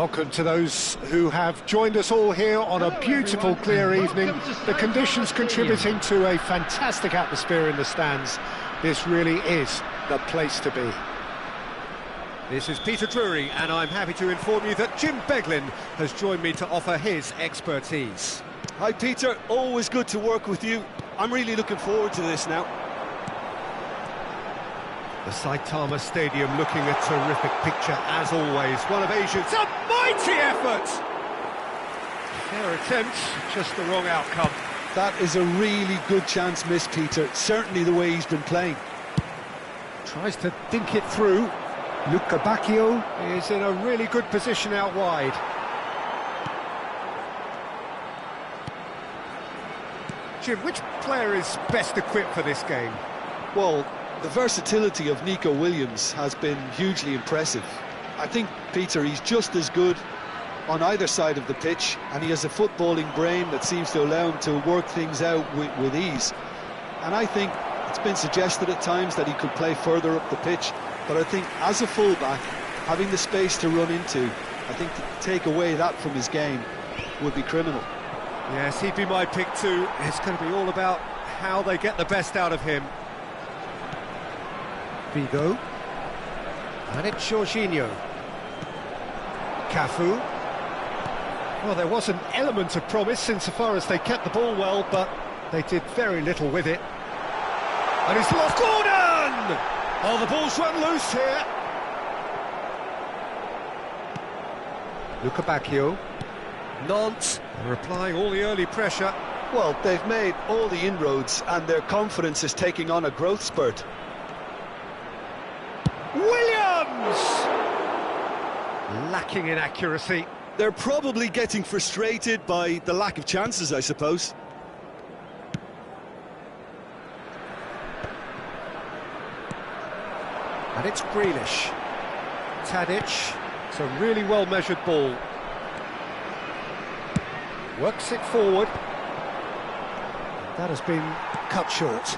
Welcome to those who have joined us all here on a beautiful, clear evening. The conditions contributing to a fantastic atmosphere in the stands. This really is the place to be. This is Peter Drury, and I'm happy to inform you that Jim Beglin has joined me to offer his expertise. Hi Peter, always good to work with you. I'm really looking forward to this now. The Saitama Stadium looking a terrific picture as always. One of Asia's a mighty effort! Fair attempt, just the wrong outcome. That is a really good chance missed, Peter. Certainly the way he's been playing. Tries to dink it through. Luca Bacchio is in a really good position out wide. Jim, which player is best equipped for this game? Well, the versatility of Nico Williams has been hugely impressive. I think, Peter, he's just as good on either side of the pitch, and he has a footballing brain that seems to allow him to work things out with ease. And I think it's been suggested at times that he could play further up the pitch, but I think as a fullback, having the space to run into, I think to take away that from his game would be criminal. Yes, he'd be my pick too. It's going to be all about how they get the best out of him. Figo. And it's Jorginho. Cafu. Well, there was an element of promise insofar as they kept the ball well, but they did very little with it. And it's lost. Gordon! Oh, the ball's run loose here. Luca Bacchio. Nant are applying all the early pressure. Well, they've made all the inroads and their confidence is taking on a growth spurt. Williams! Lacking in accuracy. They're probably getting frustrated by the lack of chances, I suppose. And it's Grealish. Tadic. It's a really well-measured ball. Works it forward. That has been cut short.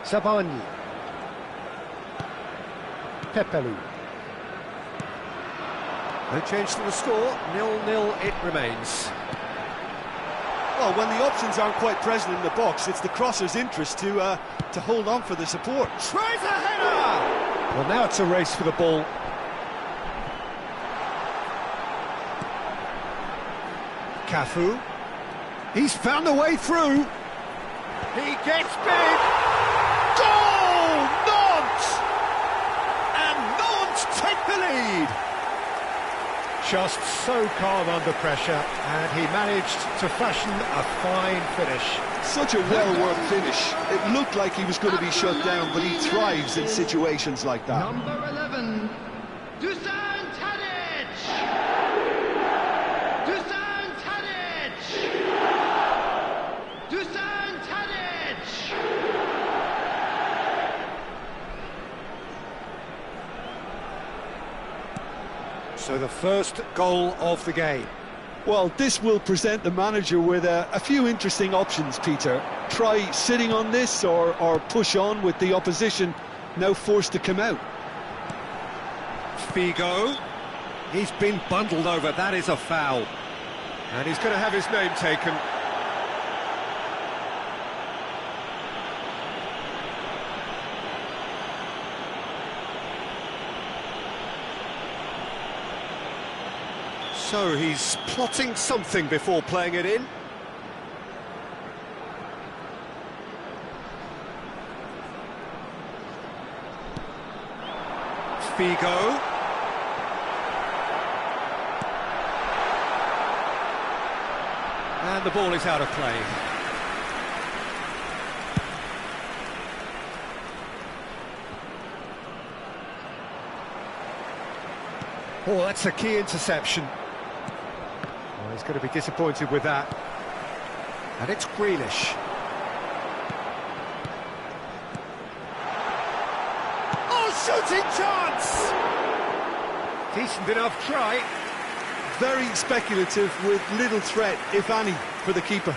Zabani. Pepelu. No change to the score, 0-0 it remains. Well, when the options aren't quite present in the box, it's the crosser's interest to hold on for the support. Tries a header! Well, now it's a race for the ball. Cafu. He's found a way through. He gets big. Goal! Nant! And Nant take the lead. Just so calm under pressure, and he managed to fashion a fine finish. Such a well-worked finish. It looked like he was going to be shut down, but he thrives in situations like that. Number 11, Dusan Tadic! Dusan Tadic! Dusan Tadic! So the first goal of the game. Well, this will present the manager with a few interesting options, Peter. Try sitting on this or push on with the opposition now forced to come out. Figo. He's been bundled over, that is a foul. And he's going to have his name taken. So he's plotting something before playing it in. Figo. And the ball is out of play. Oh, that's a key interception. Well, he's going to be disappointed with that. And it's Grealish. Oh, shooting chance! Decent enough try. Very speculative with little threat, if any, for the keeper.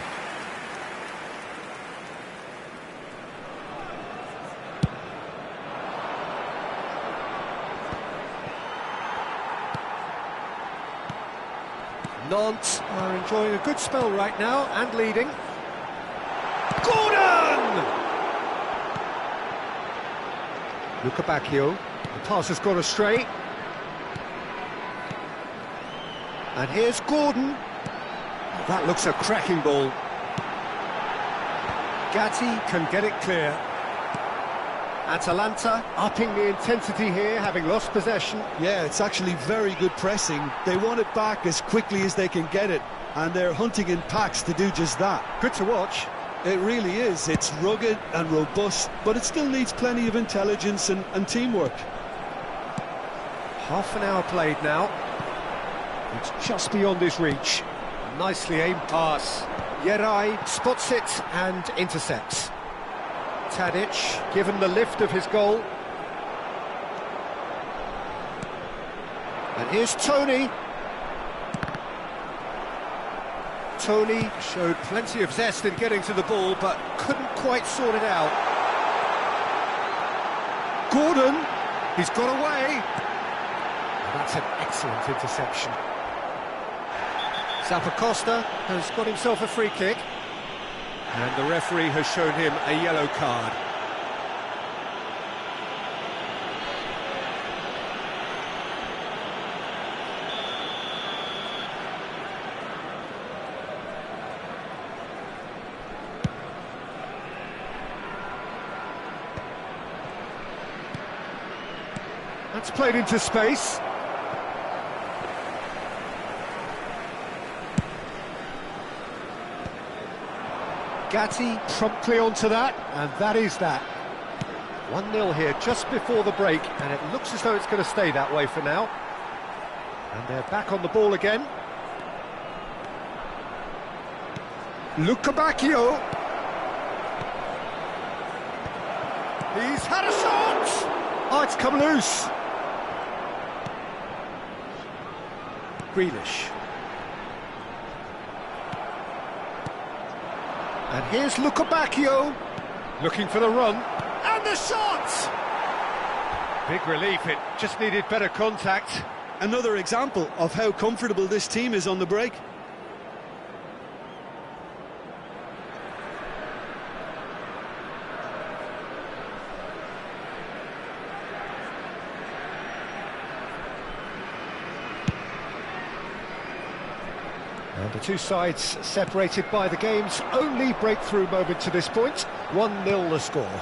Nantes are enjoying a good spell right now and leading. Gordon! Luca Bacchio. The pass has gone astray. And here's Gordon. Oh, that looks a cracking ball. Gatti can get it clear. Atalanta upping the intensity here, having lost possession. Yeah, it's actually very good pressing. They want it back as quickly as they can get it, and they're hunting in packs to do just that. Good to watch. It really is. It's rugged and robust, but it still needs plenty of intelligence and teamwork. Half an hour played now. It's just beyond his reach. Nicely aimed pass. Yerai spots it and intercepts. Tadic given the lift of his goal. And here's Tony. Tony showed plenty of zest in getting to the ball, but couldn't quite sort it out. Gordon, he's got away. That's an excellent interception. Zappacosta has got himself a free kick. And the referee has shown him a yellow card. That's played into space. Gatti promptly onto that, and that is that. 1-0 here just before the break, and it looks as though it's going to stay that way for now. And they're back on the ball again. Luca Bacchio. He's had a shot! Oh, it's come loose. Grealish. And here's Luca Bacchio, looking for the run, and the shot! Big relief, it just needed better contact. Another example of how comfortable this team is on the break. And the two sides separated by the game's only breakthrough moment to this point. 1-0 the score.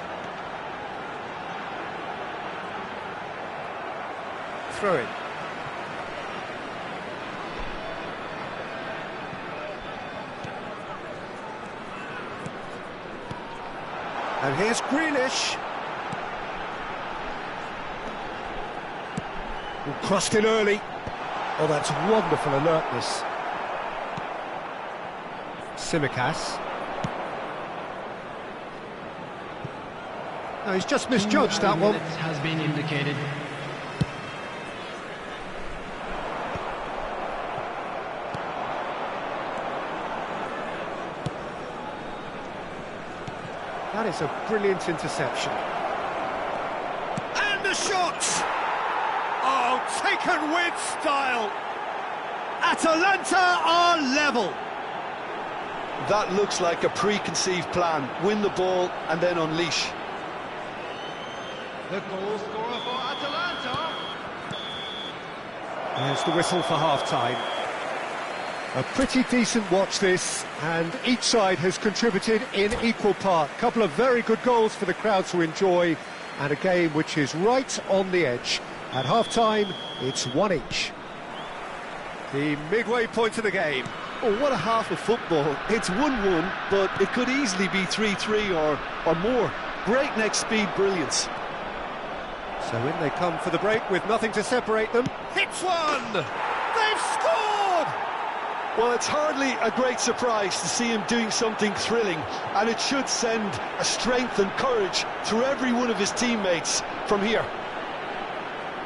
Throw in. And here's Grealish. Crossed in early. Oh, that's wonderful alertness. Simicas. No, he's just misjudged that one. Has been indicated. That is a brilliant interception. And the shot! Oh, taken with style. Atalanta are level. That looks like a preconceived plan. Win the ball and then unleash. The goal scorer for Atalanta. There's the whistle for half-time. A pretty decent watch this, and each side has contributed in equal part. A couple of very good goals for the crowd to enjoy, and a game which is right on the edge. At half-time, it's 1 each. The midway point of the game. Oh, what a half of football. It's 1-1, but it could easily be 3-3 or more. Breakneck speed brilliance. So in they come for the break with nothing to separate them. Hits one! They've scored! Well, it's hardly a great surprise to see him doing something thrilling, and it should send a strength and courage through every one of his teammates from here.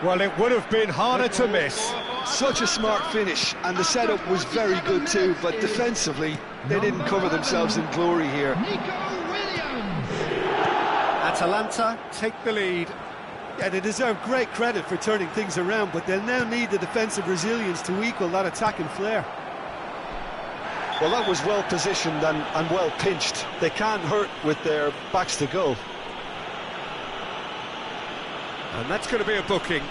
Well, it would have been harder to miss. Such a smart finish, and the setup was very good too, but defensively they didn't cover themselves in glory here. Nico Williams. Atalanta take the lead. Yeah, they deserve great credit for turning things around, but they'll now need the defensive resilience to equal that attacking flair. Well, that was well positioned and well pinched. They can't hurt with their backs to goal. And that's going to be a booking.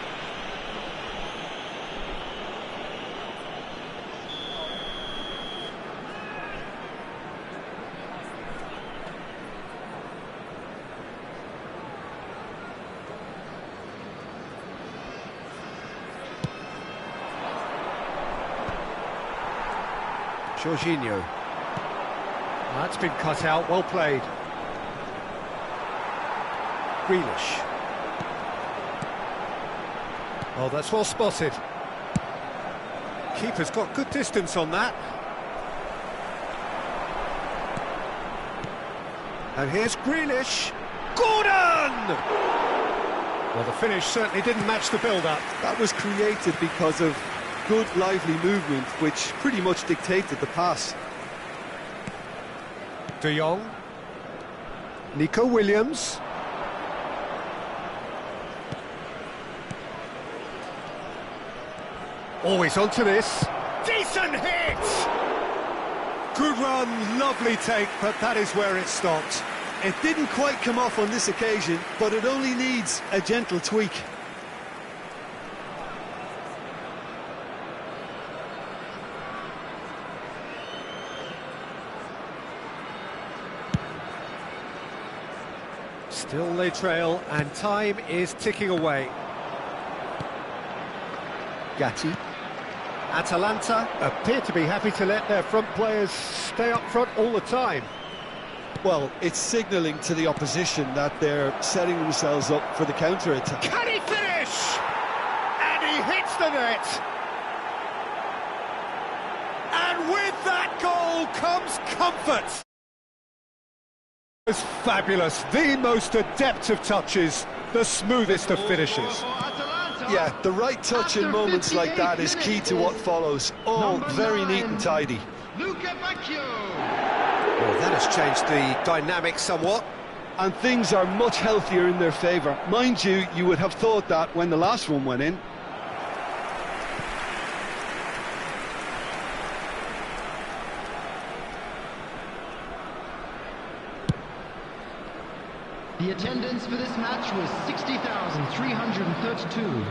Jorginho. That's been cut out, well played. Grealish. Oh, that's well spotted. Keeper's got good distance on that. And here's Grealish. Gordon! Well, the finish certainly didn't match the build-up. That was created because of good, lively movement, which pretty much dictated the pass. De Jong. Nico Williams. Always onto this. Decent hit! Good run, lovely take, but that is where it stopped. It didn't quite come off on this occasion, but it only needs a gentle tweak. Still they trail, and time is ticking away. Gatti. Atalanta appear to be happy to let their front players stay up front all the time. Well, it's signalling to the opposition that they're setting themselves up for the counter-attack. Can he finish? And he hits the net! And with that goal comes comfort! It's fabulous, the most adept of touches, the smoothest of finishes. Yeah, the right touch in moments like that is key to what follows. All very neat and tidy. Well, that has changed the dynamic somewhat. And things are much healthier in their favour. Mind you, you would have thought that when the last one went in. The attendance for this match was 60,332.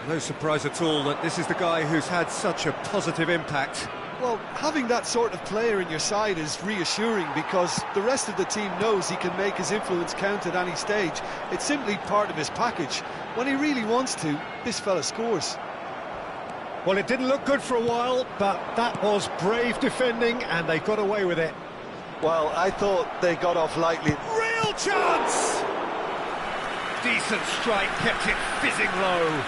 No surprise at all that this is the guy who's had such a positive impact. Well, having that sort of player in your side is reassuring because the rest of the team knows he can make his influence count at any stage. It's simply part of his package. When he really wants to, this fella scores. Well, it didn't look good for a while, but that was brave defending, and they got away with it. Well, I thought they got off lightly. Real chance! Decent strike, kept it fizzing low.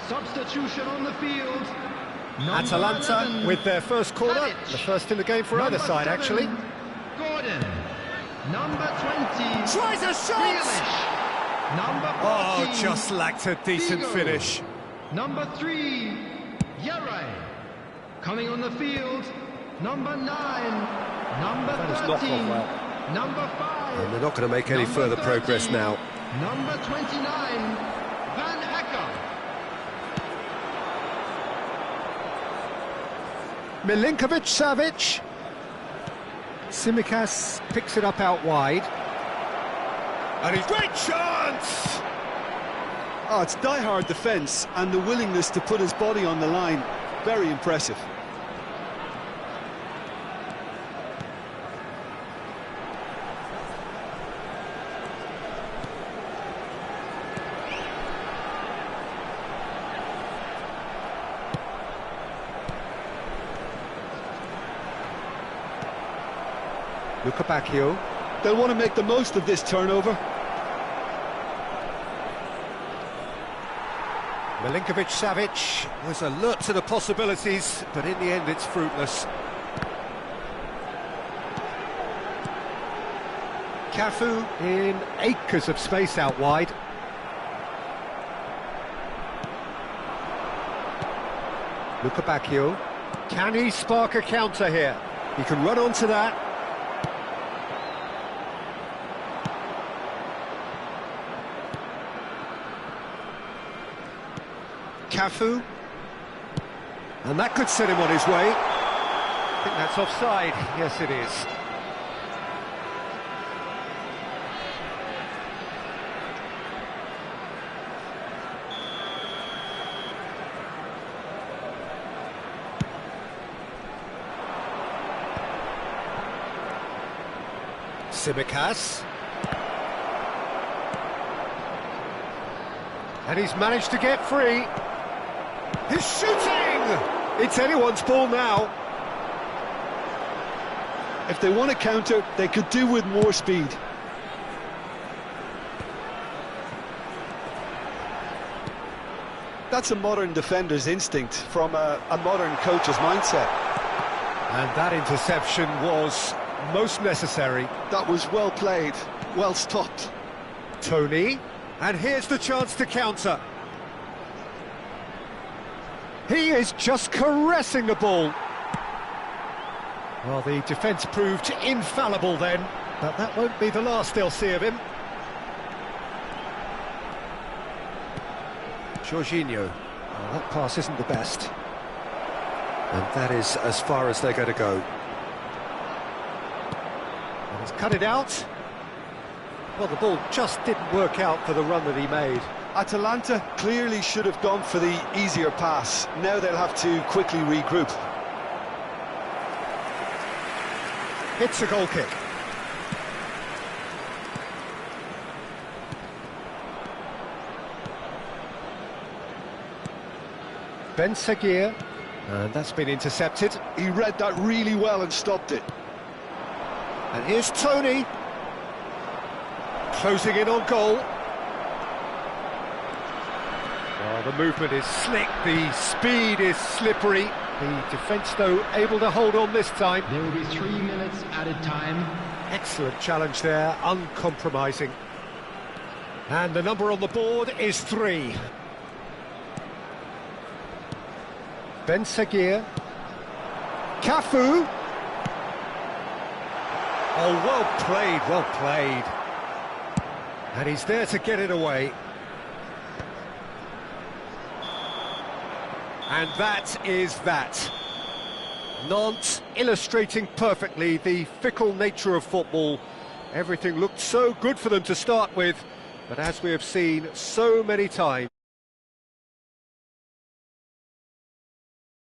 Substitution on the field. Atalanta 11, with their first corner, Tadic. the first in the game for either Number side, 7, actually. Gordon. Number 20. Tries a shot! Grealish. Number 14. Oh, just lacked a decent Figo. finish. Number 3. Yaray. Coming on the field. Number 9. Number That has not 13. gone well. Number 5. And they're not going to make any Number further 30. progress now. Number 29. Van Acker. Milinkovic-Savic. Tsimikas picks it up out wide. And he's great chance! Oh, it's die-hard defence and the willingness to put his body on the line. Very impressive. Luka Bacchio. They'll want to make the most of this turnover. Milinkovic-Savic was alert to the possibilities, but in the end it's fruitless. Cafu in acres of space out wide. Luka Bacchio. Can he spark a counter here? He can run onto that. Cafu. And that could set him on his way. I think that's offside. Yes, it is. Tsimikas. And he's managed to get free. He's shooting! It's anyone's ball now. If they want to counter, they could do with more speed. That's a modern defender's instinct from a modern coach's mindset. And that interception was most necessary. That was well played, well stopped. Tony, and here's the chance to counter. He is just caressing the ball. Well, the defence proved infallible then, but that won't be the last they'll see of him. Jorginho. Well, that pass isn't the best. And that is as far as they're going to go. And he's cut it out. Well, the ball just didn't work out for the run that he made. Atalanta clearly should have gone for the easier pass. Now they'll have to quickly regroup. It's a goal kick. Ben Seguir, and that's been intercepted. He read that really well and stopped it. And here's Tony, closing in on goal. Oh, the movement is slick, the speed is slippery. The defence, though, able to hold on this time. There will be 3 minutes added time. Excellent challenge there, uncompromising. And the number on the board is 3. Ben Seguir. Cafu. Oh, well played, well played. And he's there to get it away. And that is that. Nantes illustrating perfectly the fickle nature of football. Everything looked so good for them to start with, but as we have seen so many times,